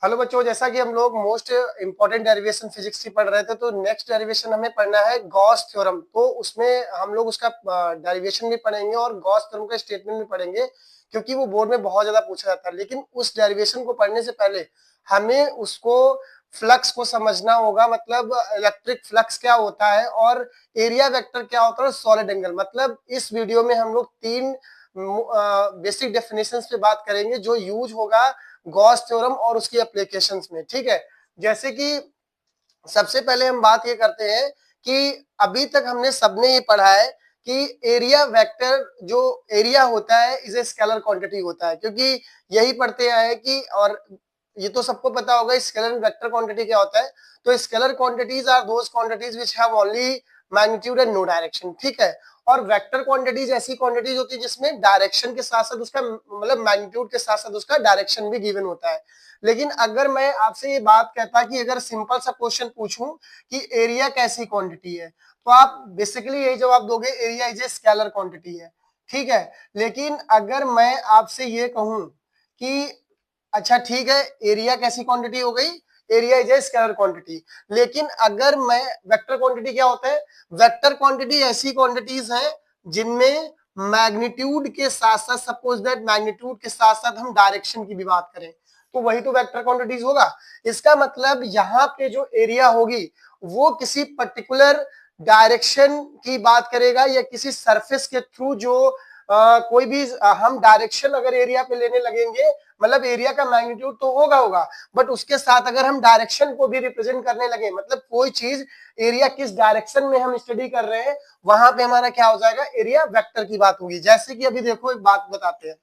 Hello बच्चों, जैसा कि हम लोग मोस्ट इंपॉर्टेंट डेरिवेशन फिजिक्स की पढ़ रहे थे, तो नेक्स्ट डेरिवेशन हमें पढ़ना है गॉस थ्योरम। तो उसमें हम लोग उसका डेरिवेशन भी पढ़ेंगे और गॉस थ्योरम का स्टेटमेंट भी पढ़ेंगे, क्योंकि वो बोर्ड में बहुत ज्यादा पूछा जाता है। लेकिन उस डेरिवेशन को पढ़ने से पहले हमें उसको फ्लक्स को समझना होगा, मतलब इलेक्ट्रिक फ्लक्स क्या होता है और एरिया वेक्टर क्या होता है और सॉलिड एंगल। मतलब इस वीडियो में हम लोग तीन बेसिक डेफिनेशंस पे बात करेंगे जो यूज होगा गॉस थ्योरम और उसकी एप्लीकेशंस में। ठीक है, जैसे कि सबसे पहले हम बात ये करते हैं कि अभी तक हमने सबने ये पढ़ा है कि एरिया वेक्टर जो एरिया होता है इज ए स्केलर क्वांटिटी होता है, क्योंकि यही पढ़ते आए हैं कि, और ये तो सबको पता होगा स्केलर वेक्टर क्वांटिटी क्या होता है। तो scalar quantities are those quantities which have only magnitude and no direction. ठीक है, और वेक्टर क्वांटिटीज ऐसी क्वांटिटीज होती है जिसमें डायरेक्शन के साथ साथ उसका मतलब मैग्नीट्यूड के साथ साथ उसका डायरेक्शन भी गिवन होता है। लेकिन अगर मैं आपसे ये बात कहता कि अगर सिंपल सा क्वेश्चन पूछूं कि एरिया कैसी क्वांटिटी है, तो आप बेसिकली यही जवाब दोगे, area is a scalar quantity है। ठीक है, लेकिन अगर मैं आपसे ये कहूं कि अच्छा ठीक है, एरिया कैसी क्वांटिटी हो गई, area is a scalar quantity. लेकिन अगर मैं वेक्टर क्वांटिटी क्या होता है, वेक्टर क्वांटिटी ऐसी क्वांटिटीज हैं जिनमें मैग्नीट्यूड के साथ साथ, सपोज दैट मैग्नीट्यूड के साथ साथ हम डायरेक्शन की भी बात करें, तो वही तो वेक्टर क्वांटिटीज होगा। इसका मतलब यहाँ पे जो एरिया होगी वो किसी पर्टिकुलर डायरेक्शन की बात करेगा या किसी सरफेस के थ्रू जो कोई भी हम डायरेक्शन अगर एरिया पे लेने लगेंगे, मतलब एरिया का मैग्नीट्यूड तो होगा, बट उसके साथ अगर हम डायरेक्शन को भी रिप्रेजेंट करने लगे, मतलब कोई चीज एरिया किस डायरेक्शन में हम स्टडी कर रहे हैं, वहां पे हमारा क्या हो जाएगा, एरिया वेक्टर की बात होगी। जैसे कि अभी देखो एक बात बताते हैं,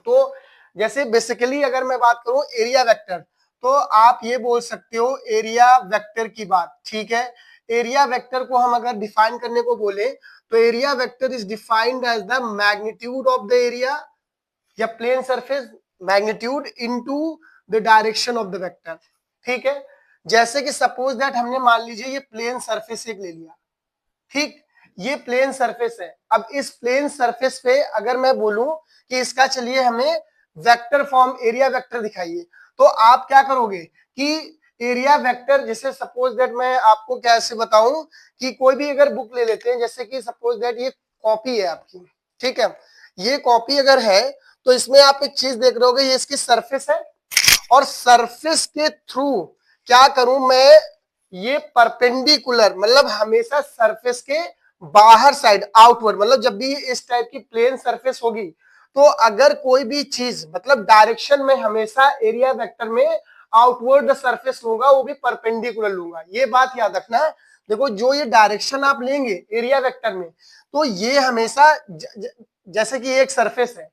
तो जैसे बेसिकली अगर मैं बात करूं एरिया वेक्टर, तो आप ये बोल सकते हो एरिया वेक्टर की बात। ठीक है, एरिया वेक्टर को हम अगर डिफाइन करने को बोले, तो area vector is defined as the magnitude of the area या plane surface magnitude into the direction of the vector. ठीक है, जैसे कि सपोज दैट हमने मान लीजिए ये प्लेन सरफेस एक ले लिया। ठीक, ये प्लेन सरफेस है। अब इस प्लेन सरफेस पे अगर मैं बोलूं कि इसका चलिए हमें वेक्टर फॉर्म एरिया वेक्टर दिखाइए, तो आप क्या करोगे कि एरिया वेक्टर, जैसे सपोज दैट मैं आपको कैसे बताऊं कि कोई भी अगर बुक ले लेते हैं, जैसे कि सपोज दैट ये कॉपी है आपकी। ठीक है, ये कॉपी अगर है तो इसमें आप एक चीज देख रहे होगे, ये इसकी सरफेस है और सरफेस के थ्रू क्या करूं मैं, ये परपेंडिकुलर, मतलब हमेशा सरफेस के बाहर साइड आउटवर्ड, मतलब जब भी इस टाइप की प्लेन सरफेस होगी तो अगर कोई भी चीज मतलब डायरेक्शन में हमेशा एरिया वेक्टर में आउटवर्ड सरफेस लूंगा, वो भी परपेंडिकुलर लूंगा। ये बात याद रखना है। देखो जो ये डायरेक्शन आप लेंगे एरिया वेक्टर में, तो ये हमेशा जैसे कि एक सरफेस है,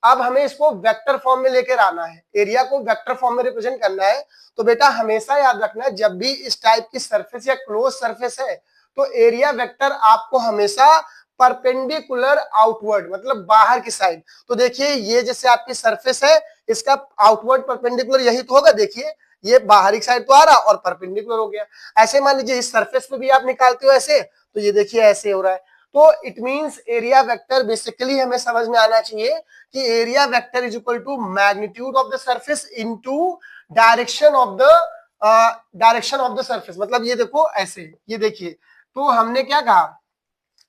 अब हमें इसको वेक्टर फॉर्म में लेकर आना है, एरिया को वेक्टर फॉर्म में रिप्रेजेंट करना है। तो बेटा हमेशा याद रखना, जब भी इस टाइप की सरफेस या क्लोज सरफेस है, तो एरिया वेक्टर आपको हमेशा परपेंडिकुलर आउटवर्ड, मतलब बाहर की साइड। तो देखिए ये जैसे आपकी सरफेस है, इसका आउटवर्ड परपेंडिकुलर यही तो होगा। देखिए ये बाहरी साइड तो आ रहा और परपेंडिकुलर हो गया। ऐसे मान लीजिए इस सरफेस पे भी आप निकालते हो ऐसे, तो ये देखिए ऐसे हो रहा है। तो it means area vector basically हमें समझ में आना चाहिए कि area vector is equal to magnitude of the surface into direction of the surface. मतलब ये देखो ऐसे, ये देखिए, तो हमने क्या कहा,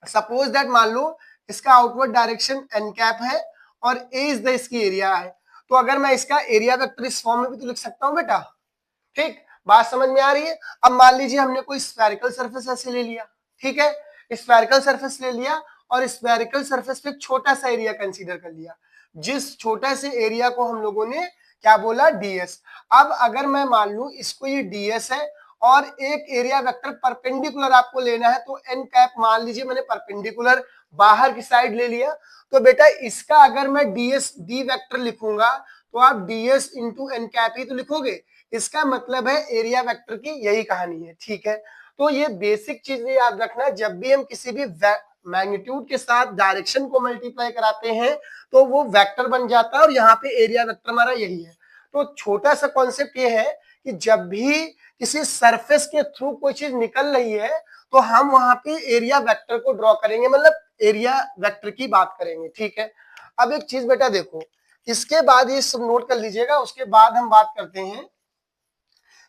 सपोज दैट मान लो इसका आउटवर्ड डायरेक्शन एन कैप है और ए इज द इसकी एरिया है, तो अगर मैं इसका एरिया वेक्टर इस फॉर्म में भी तो लिख सकता हूं बेटा। ठीक, बात समझ में आ रही है। अब मान लीजिए हमने कोई स्फेरिकल सरफेस ऐसे ले लिया। ठीक है, स्फेरिकल सरफेस ले लिया और स्फेरिकल सरफेस पे छोटा सा एरिया कंसीडर कर लिया, जिस छोटा से एरिया को हम लोगों ने क्या बोला, डीएस। अब अगर मैं मान लू इसको ये डीएस है और एक एरिया वेक्टर परपेंडिकुलर आपको लेना है, तो एन कैप मान लीजिए मैंने परपेंडिकुलर बाहर की साइड ले लिया, तो बेटा इसका अगर मैं डीएस डी वेक्टर लिखूंगा तो आप डीएस इंटू एन कैप ही तो लिखोगे। इसका मतलब है एरिया वेक्टर की यही कहानी है। ठीक है, तो ये बेसिक चीज याद रखना, जब भी हम किसी भी मैग्नीट्यूड के साथ डायरेक्शन को मल्टीप्लाई कराते हैं तो वो वेक्टर बन जाता है, और यहाँ पे एरिया वेक्टर हमारा यही है। तो छोटा सा कॉन्सेप्ट ये है कि जब भी किसी सरफेस के थ्रू कोई चीज निकल रही है तो हम वहां पे एरिया वेक्टर को ड्रॉ करेंगे, मतलब एरिया वेक्टर की बात करेंगे। ठीक है, अब एक चीज बेटा देखो, इसके बाद ये सब नोट कर लीजिएगा, उसके बाद हम बात करते हैं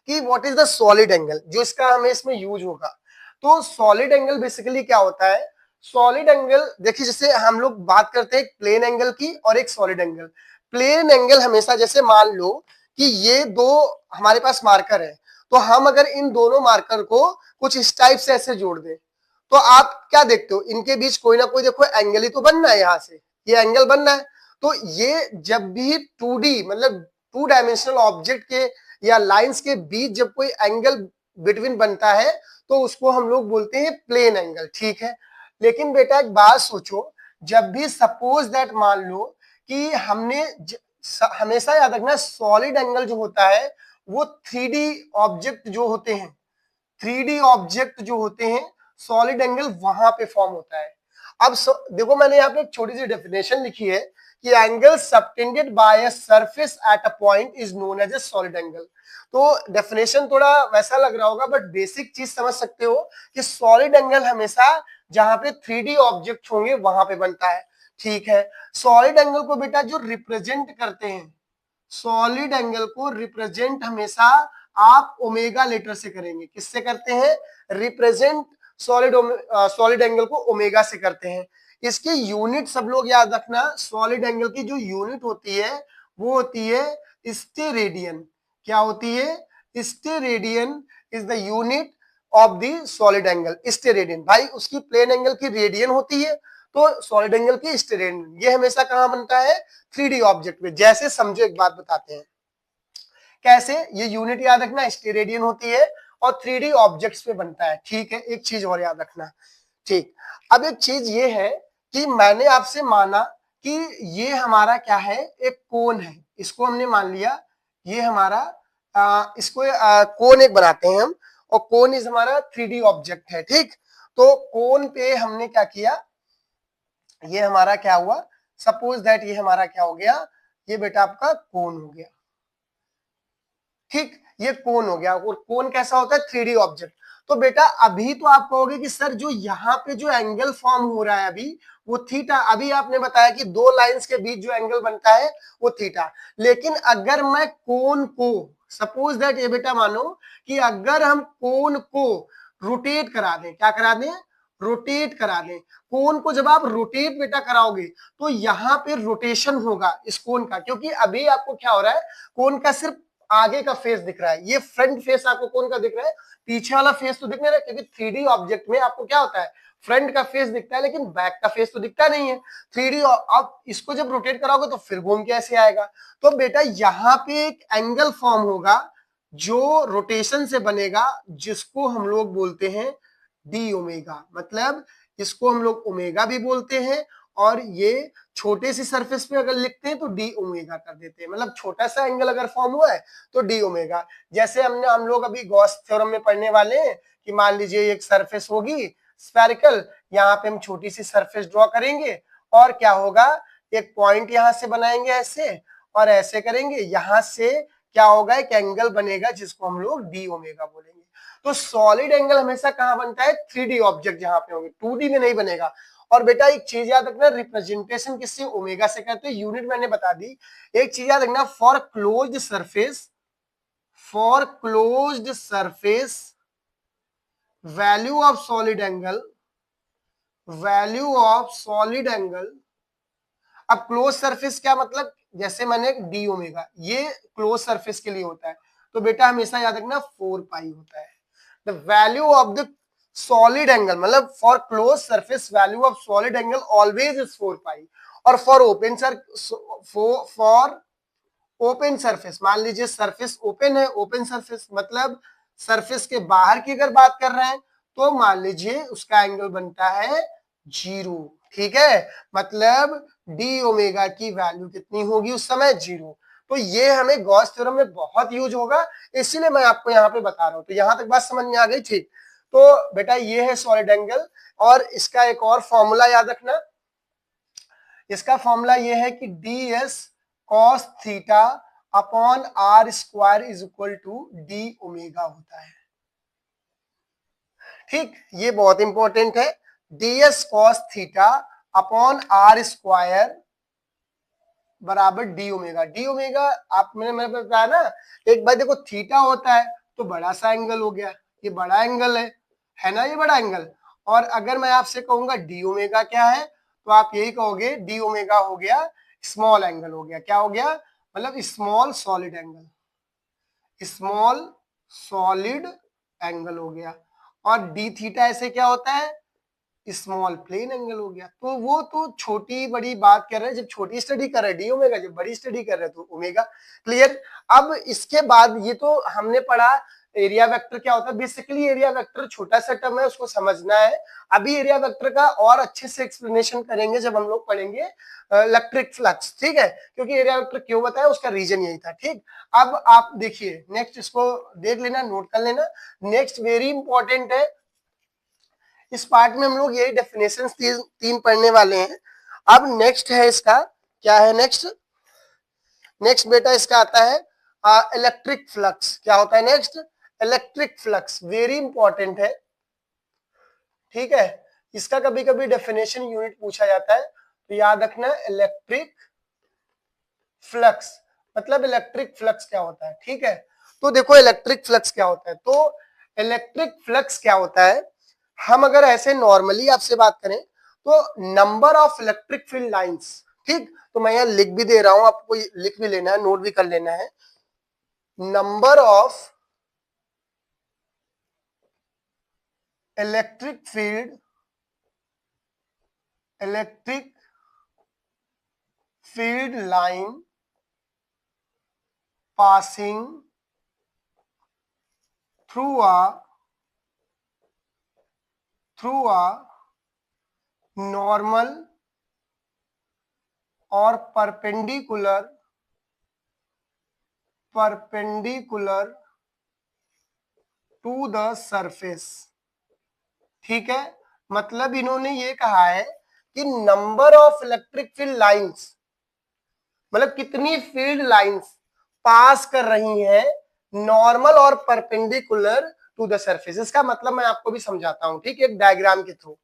कि what is the solid angle, जो इसका हमें इसमें यूज होगा। तो सॉलिड एंगल बेसिकली क्या होता है? सॉलिड एंगल देखिए, जैसे हम लोग बात करते हैं एक प्लेन एंगल की और एक सॉलिड एंगल। प्लेन एंगल हमेशा, जैसे मान लो कि ये दो हमारे पास मार्कर है, तो हम अगर इन दोनों मार्कर को कुछ इस टाइप से ऐसे जोड़ दें, तो आप क्या देखते हो, इनके बीच कोई ना कोई देखो एंगल ही तो बनना है, यहां से ये एंगल बनना है। तो ये जब भी 2D मतलब 2 डायमेंशनल ऑब्जेक्ट के या लाइंस के बीच जब कोई एंगल बिटवीन बनता है, तो उसको हम लोग बोलते हैं प्लेन एंगल, ठीक है। लेकिन बेटा एक बात सोचो, जब भी सपोज दैट मान लो कि हमने हमेशा याद रखना, सॉलिड एंगल जो होता है वो 3D ऑब्जेक्ट जो होते हैं, 3D ऑब्जेक्ट जो होते हैं, सॉलिड एंगल वहां पे फॉर्म होता है। अब देखो मैंने यहाँ पे एक छोटी सी डेफिनेशन लिखी है कि angle subtended by a surface at a point is known as a solid angle. तो डेफिनेशन थोड़ा वैसा लग रहा होगा, बट बेसिक चीज समझ सकते हो कि सॉलिड एंगल हमेशा जहां पे 3D ऑब्जेक्ट होंगे वहां पे बनता है, ठीक है। सॉलिड एंगल को बेटा जो रिप्रेजेंट करते हैं, सॉलिड एंगल को रिप्रेजेंट हमेशा आप ओमेगा लेटर से करेंगे। किससे करते हैं? रिप्रेजेंट सॉलिड एंगल को ओमेगा से करते हैं। इसकी यूनिट सब लोग याद रखना, सॉलिड एंगल की जो यूनिट होती है वो होती है स्टेरेडियन। क्या होती है? Steradian is the unit of the solid angle. Steradian भाई उसकी प्लेन एंगल की रेडियन होती है, तो सॉलिड एंगल की स्टेरेडियन ये हमेशा कहां बनता है? 3D ऑब्जेक्ट में। जैसे समझो एक बात बताते हैं कैसे, ये यूनिट याद रखना, स्टेरेडियन होती है और 3D ऑब्जेक्ट्स पे बनता है, ठीक है। एक चीज और याद रखना, ठीक। अब एक चीज ये है कि मैंने आपसे माना कि ये हमारा क्या है, एक कोन है, इसको हमने मान लिया ये हमारा इसको कोन एक बनाते हैं हम, और कोन इज हमारा 3D ऑब्जेक्ट है, ठीक। तो कोन पे हमने क्या किया, ये हमारा क्या हुआ, सपोज दैट ये हमारा क्या हो गया, ये बेटा आपका कोन हो गया, ठीक। ये कोन हो गया, और कोन कैसा होता है? 3D object. तो बेटा अभी तो आप कहोगे कि सर जो यहाँ पे जो एंगल फॉर्म हो रहा है अभी वो थीटा, अभी आपने बताया कि दो लाइंस के बीच जो एंगल बनता है वो थीटा। लेकिन अगर मैं कोन को, सपोज दैट ये बेटा मानो कि अगर हम कोन को रोटेट करा दें, क्या करा दें? रोटेट करा दें। कोन को जब आप रोटेट बेटा कराओगे तो यहाँ पे रोटेशन होगा इस कोन का, क्योंकि अभी आपको क्या हो रहा है, कोन का सिर्फ आगे का फेस दिख रहा है, ये फ्रंट फेस आपको कोन का दिख रहा है, पीछे वाला फेस तो दिख नहीं रहा, क्योंकि 3D ऑब्जेक्ट में आपको क्या होता है, फ्रंट का फेस दिखता है लेकिन बैक का फेस तो दिखता नहीं है 3D। अब इसको जब रोटेट कराओगे तो फिर घूम के ऐसे आएगा। तो बेटा यहाँ पे एक एंगल फॉर्म होगा जो रोटेशन से बनेगा, जिसको हम लोग बोलते हैं डी ओमेगा। मतलब इसको हम लोग ओमेगा भी बोलते हैं, और ये छोटे सी सरफेस पे अगर लिखते हैं तो डी ओमेगा कर देते हैं। मतलब छोटा सा एंगल अगर फॉर्म हुआ है तो डी ओमेगा। जैसे हम लोग अभी गॉस थ्योरम में पढ़ने वाले हैं कि मान लीजिए एक सरफेस होगी स्फेरिकल, यहाँ पे हम छोटी सी सरफेस ड्रॉ करेंगे, और क्या होगा, एक पॉइंट यहां से बनाएंगे ऐसे, और ऐसे करेंगे, यहां से क्या होगा, एक एंगल बनेगा जिसको हम लोग डी ओमेगा बोलेंगे। तो सॉलिड एंगल हमेशा कहां बनता है? 3D ऑब्जेक्ट जहां पे होंगे, 2D में नहीं बनेगा। और बेटा एक चीज याद रखना, रिप्रेजेंटेशन किससे? ओमेगा से करते हैं, यूनिट मैंने बता दी। एक चीज याद रखना, for closed surface, for closed surface value of solid angle, value of solid angle. अब क्लोज सरफेस क्या मतलब, जैसे मैंने डी ओमेगा, ये क्लोज सरफेस के लिए होता है, तो बेटा हमेशा याद रखना 4 पाई होता है। The value of the solid angle, मतलब for close surface value of solid angle always is 4 pi. और for open for open surface, मान लीजिए सरफेस ओपन है, ओपन सरफेस मतलब सरफेस के बाहर की अगर बात कर रहे हैं, तो मान लीजिए उसका एंगल बनता है 0, ठीक है। मतलब डी ओमेगा की वैल्यू कितनी होगी उस समय? 0। तो ये हमें गॉस थ्योरम में बहुत यूज होगा, इसीलिए मैं आपको यहाँ पे बता रहा हूँ। तो यहां तक बात समझ में आ गई, ठीक। तो बेटा ये है सॉलिड एंगल, और इसका एक और फॉर्मूला याद रखना, इसका फॉर्मूला ये है कि D S cos theta upon R square is equal to D omega होता है, ठीक। ये बहुत इंपॉर्टेंट है, D S cos theta upon R square बराबर डी ओमेगा। डी ओमेगा आप मैंने बताया ना, एक बार देखो थीटा होता है तो बड़ा सा एंगल हो गया, ये बड़ा एंगल है ना, ये बड़ा एंगल। और अगर मैं आपसे कहूंगा डी ओमेगा क्या है, तो आप यही कहोगे डी ओमेगा हो गया स्मॉल एंगल हो गया। क्या हो गया, मतलब small solid angle, small solid angle हो गया। और डी थीटा ऐसे क्या होता है, स्मॉल प्लेन एंगल हो गया। तो वो तो छोटी बड़ी बात कर रहे हैं, जब छोटी स्टडी कर रहे हैं डी ओमेगा, जब बड़ी स्टडी कर रहे हैं तो ओमेगा। क्लियर। अब इसके बाद ये तो हमने पढ़ा एरिया वेक्टर क्या होता है। बेसिकली एरिया वेक्टर छोटा सा टर्म है, उसको समझना है। अभी एरिया वेक्टर का और अच्छे से एक्सप्लेनेशन करेंगे जब हम लोग पढ़ेंगे इलेक्ट्रिक फ्लक्स, ठीक है, क्योंकि एरिया वेक्टर क्यों बताया उसका रीजन यही था। ठीक, अब आप देखिए नेक्स्ट, इसको देख लेना, नोट कर लेना। नेक्स्ट वेरी इंपॉर्टेंट है, इस पार्ट में हम लोग यही डेफिनेशन तीन पढ़ने वाले हैं। अब नेक्स्ट है इसका, क्या है नेक्स्ट, नेक्स्ट बेटा इसका आता है इलेक्ट्रिक फ्लक्स। क्या होता है next, electric flux, very important है, ठीक है। इसका कभी कभी डेफिनेशन यूनिट पूछा जाता है, तो याद रखना इलेक्ट्रिक फ्लक्स, मतलब इलेक्ट्रिक फ्लक्स क्या होता है, ठीक है। तो देखो इलेक्ट्रिक फ्लक्स क्या होता है, तो इलेक्ट्रिक फ्लक्स क्या होता है, हम अगर ऐसे नॉर्मली आपसे बात करें तो number of electric field lines, ठीक, तो मैं यहां लिख भी दे रहा हूं, आपको लिख भी लेना है, नोट भी कर लेना है। Number of electric field line passing through a normal और परपेंडिकुलर टू द सरफेस, ठीक है। मतलब इन्होंने ये कहा है कि number of electric field lines, मतलब कितनी फील्ड लाइंस पास कर रही हैं नॉर्मल और परपेंडिकुलर टू द सरफेस। इसका मतलब मैं आपको भी समझाता हूं, ठीक है, एक डायग्राम के थ्रू।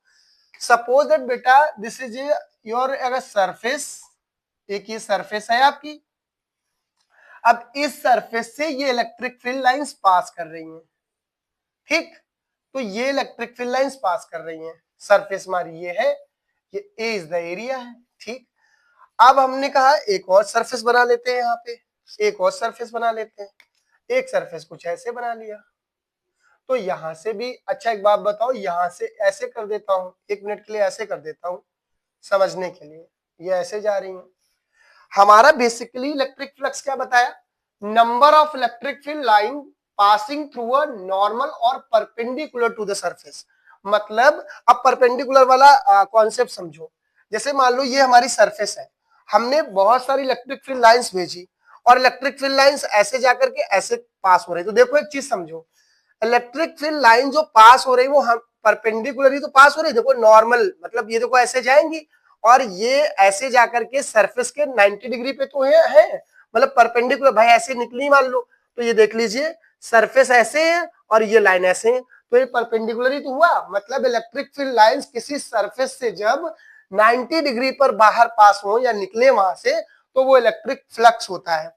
सपोज दैट बेटा दिस इज योर अगर सरफेस, एक ये सरफेस है आपकी, अब इस सरफेस से ये इलेक्ट्रिक फील्ड लाइंस पास कर रही हैं, ठीक, तो ये इलेक्ट्रिक फील्ड लाइंस पास कर रही हैं, सरफेस हमारी ये है, ये ए इज द एरिया है, ठीक। अब हमने कहा एक और सरफेस बना लेते हैं, यहाँ पे एक और सरफेस बना लेते हैं, एक सरफेस कुछ ऐसे बना लिया, तो यहां से भी, अच्छा एक बात बताओ, यहां से ऐसे कर देता हूं, एक मिनट के लिए ऐसे कर देता हूं समझने के लिए, ये ऐसे जा रही है। हमारा बेसिकली इलेक्ट्रिक फ्लक्स क्या बताया, number of electric field line passing through a normal और परपेंडिकुलर टू द सरफेस। मतलब अब परपेंडिकुलर वाला कॉन्सेप्ट समझो, जैसे मान लो ये हमारी सरफेस है, हमने बहुत सारी इलेक्ट्रिक फील्ड लाइंस भेजी और इलेक्ट्रिक फील्ड लाइंस ऐसे जाकर के ऐसे पास हो रही, तो देखो एक चीज समझो, इलेक्ट्रिक फील्ड लाइन जो पास हो रही वो हम परपेंडिकुलर ही तो पास हो रही, देखो नॉर्मल, मतलब ये देखो ऐसे जाएंगी और ये ऐसे जाकर के सरफेस के 90 डिग्री पे तो है, मतलब परपेंडिकुलर भाई ऐसे निकली मान लो, तो ये देख लीजिए सरफेस ऐसे है और ये लाइन ऐसे है, तो ये परपेंडिकुलर ही तो हुआ। मतलब इलेक्ट्रिक फील्ड लाइंस किसी सरफेस से जब 90 डिग्री पर बाहर पास हो या निकले वहां से, तो वो इलेक्ट्रिक फ्लक्स होता है।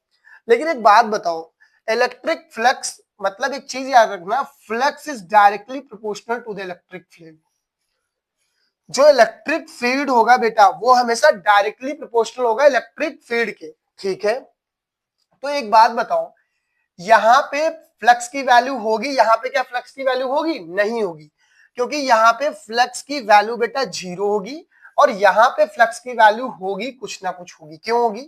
लेकिन एक बात बताओ, इलेक्ट्रिक फ्लक्स मतलब एक चीज याद रखना, flux is directly proportional to the electric field. जो इलेक्ट्रिक फील्ड होगा बेटा वो हमेशा डायरेक्टली प्रोपोर्शनल होगा इलेक्ट्रिक फील्ड के, ठीक है। तो एक बात बताओ, यहाँ पे फ्लक्स की वैल्यू होगी, यहाँ पे क्या फ्लक्स की वैल्यू होगी, नहीं होगी, क्योंकि यहाँ पे फ्लक्स की वैल्यू बेटा 0 होगी और यहाँ पे फ्लक्स की वैल्यू होगी कुछ ना कुछ होगी। क्यों होगी,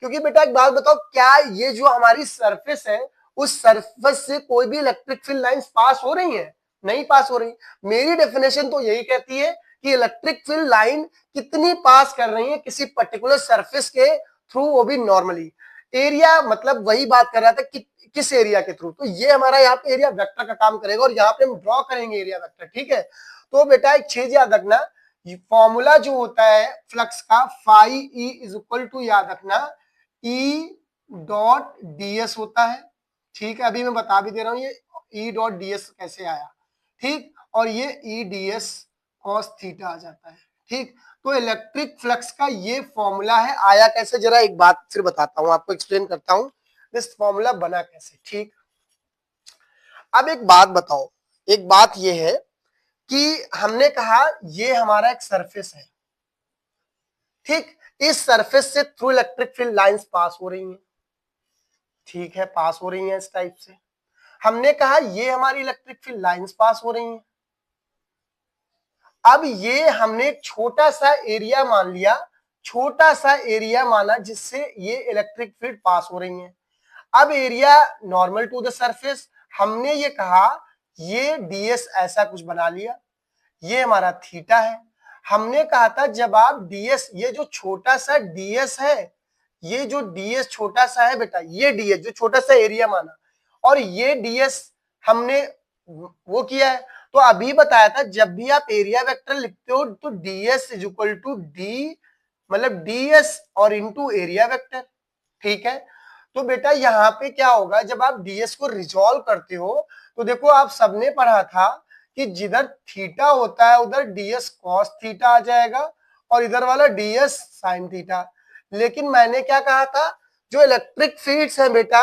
क्योंकि बेटा एक बात बताओ, क्या ये जो हमारी सरफेस है उस सरफेस से कोई भी इलेक्ट्रिक फील्ड लाइंस पास हो रही है, नहीं पास हो रही। मेरी डेफिनेशन तो यही कहती है कि इलेक्ट्रिक फील्ड लाइन कितनी पास कर रही है किसी पर्टिकुलर सरफेस के थ्रू, वो भी नॉर्मली। एरिया मतलब वही बात कर रहा था कि किस एरिया के थ्रू, तो ये हमारा यहाँ पे एरिया वेक्टर का काम करेगा और यहाँ पे हम ड्रॉ करेंगे एरिया वेक्टर, ठीक है। तो बेटा एक चीज याद रखना, फॉर्मूला जो होता है फ्लक्स का phi E is equal to, याद रखना ई डॉट डीएस होता है, ठीक है। अभी मैं बता भी दे रहा हूं ये ई डॉट डीएस कैसे आया, ठीक, और ये ई डीएस कॉस थीटा आ जाता है, ठीक। तो इलेक्ट्रिक फ्लक्स का ये फॉर्मूला है, आया कैसे, जरा एक बात फिर बताता हूं आपको, एक्सप्लेन करता हूं दिस फॉर्मूला बना कैसे, ठीक। अब एक बात बताओ, एक बात ये है कि हमने कहा ये हमारा एक सरफेस है, ठीक, इस सरफेस से through electric field lines pass हो रही हैं, ठीक है, पास हो रही हैं इस टाइप से। हमने कहा ये हमारी इलेक्ट्रिक फील्ड लाइंस पास हो रही हैं। अब ये हमने एक छोटा सा एरिया मान लिया, छोटा सा एरिया माना जिससे ये इलेक्ट्रिक फील्ड पास हो रही है। अब area normal to the surface, हमने ये कहा ये ds ऐसा कुछ बना लिया, ये हमारा थीटा है। हमने कहा था जब आप ds, ये जो छोटा सा ds है, ये जो ds छोटा सा है बेटा, ये ds जो छोटा सा एरिया माना, और ये ds हमने वो किया है। तो अभी बताया था जब भी आप एरिया वेक्टर लिखते हो तो ds is equal to D, मतलब ds और इनटू एरिया वेक्टर, ठीक है। तो बेटा यहाँ पे क्या होगा, जब आप ds को रिजॉल्व करते हो तो देखो आप सबने पढ़ा था कि जिधर थीटा होता है उधर ds cos थीटा आ जाएगा और इधर वाला ds sin थीटा। लेकिन मैंने क्या कहा था, जो इलेक्ट्रिक फील्ड्स हैं बेटा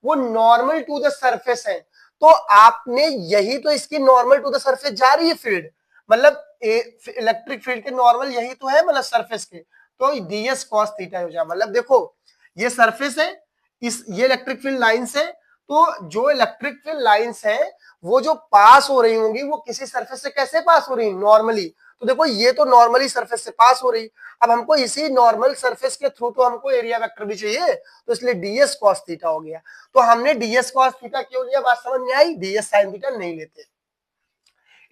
वो नॉर्मल टू द सरफेस है, तो आपने यही तो इसकी नॉर्मल टू द सरफेस जा रही है फील्ड, मतलब इलेक्ट्रिक फील्ड के नॉर्मल यही तो है, मतलब सरफेस के, तो ds cos थीटा हो जाए। मतलब देखो ये सरफेस है, इस ये इलेक्ट्रिक फील्ड लाइंस है, तो जो इलेक्ट्रिक फील्ड लाइंस है वो जो पास हो रही होंगी वो किसी सरफेस से कैसे पास हो रही, नॉर्मली। तो देखो ये तो नॉर्मली सरफेस से पास हो रही, अब हमको इसी नॉर्मल सरफेस के थ्रू तो हमको एरिया वेक्टर भी चाहिए, तो इसलिए ds cos थीटा हो गया। तो हमने ds cos थीटा क्यों लिया, बात समझ में आई, ds sin थीटा नहीं लेते।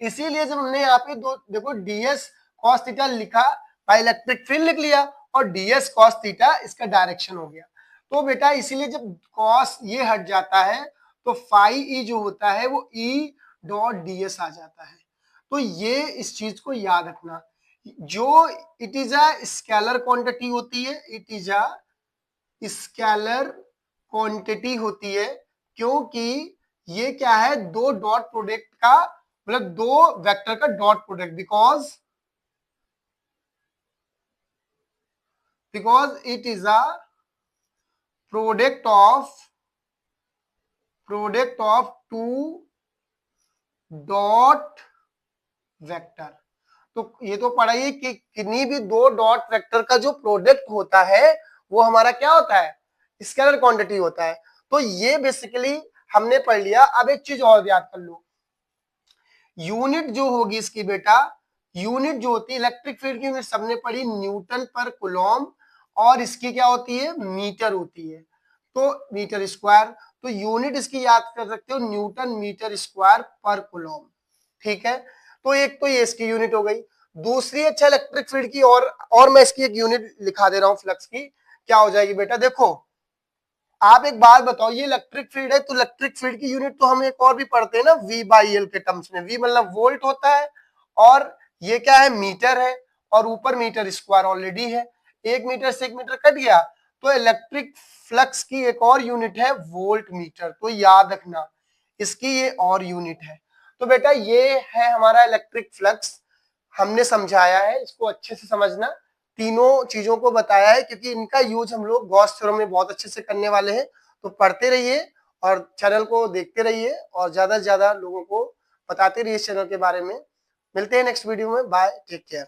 इसीलिए जब हमने यहाँ पे दो देखो ds cos थीटा लिखा, बाय इलेक्ट्रिक फील्ड लिख लिया, और ds cos थीटा इसका डायरेक्शन हो गया। तो बेटा इसीलिए जब cos ये हट जाता है तो फाई e जो होता है वो e डॉट ds आ जाता है। तो ये इस चीज को याद रखना, जो it is a scalar quantity होती है, it is a scalar quantity होती है, क्योंकि ये क्या है, दो डॉट प्रोडक्ट का, मतलब दो वेक्टर का dot product, because it is a product of to dot vector. तो ये तो पढ़ा ही कि किन्हीं भी दो डॉट वेक्टर का जो प्रोडक्ट होता है वो हमारा क्या होता है, स्केलर क्वांटिटी होता है। तो ये बेसिकली हमने पढ़ लिया। अब एक चीज और याद कर लो, यूनिट जो होगी इसकी बेटा, यूनिट जो होती है इलेक्ट्रिक फील्ड की यूनिट सबने पढ़ी न्यूटन पर कूलॉम, और इसकी क्या होती है, मीटर होती है, तो मीटर स्क्वायर। तो यूनिट इसकी याद कर सकते हो, न्यूटन मीटर स्क्वायर पर कूलॉम, ठीक है। तो एक तो ये इसकी यूनिट हो गई। दूसरी अच्छा इलेक्ट्रिक फील्ड की, और मैं इसकी एक यूनिट लिखा दे रहा हूं फ्लक्स की, क्या हो जाएगी बेटा, देखो आप एक बात बताओ, ये इलेक्ट्रिक फील्ड है तो इलेक्ट्रिक फील्ड की यूनिट तो हम एक और भी पढ़ते हैं ना, V बाई एल के टर्म्स में। V मतलब वोल्ट होता है, और ये क्या है, मीटर है, और ऊपर मीटर स्क्वायर ऑलरेडी है, एक मीटर से एक मीटर कट गया, तो इलेक्ट्रिक फ्लक्स की एक और यूनिट है वोल्ट मीटर, तो याद रखना इसकी ये और यूनिट है। तो बेटा ये है हमारा इलेक्ट्रिक फ्लक्स, हमने समझाया है, इसको अच्छे से समझना, तीनों चीजों को बताया है, क्योंकि इनका यूज हम लोग गॉस थ्योरम में बहुत अच्छे से करने वाले हैं। तो पढ़ते रहिए और चैनल को देखते रहिए और ज्यादा से ज्यादा लोगों को बताते रहिए इस चैनल के बारे में। मिलते हैं नेक्स्ट वीडियो में, बाय, टेक केयर।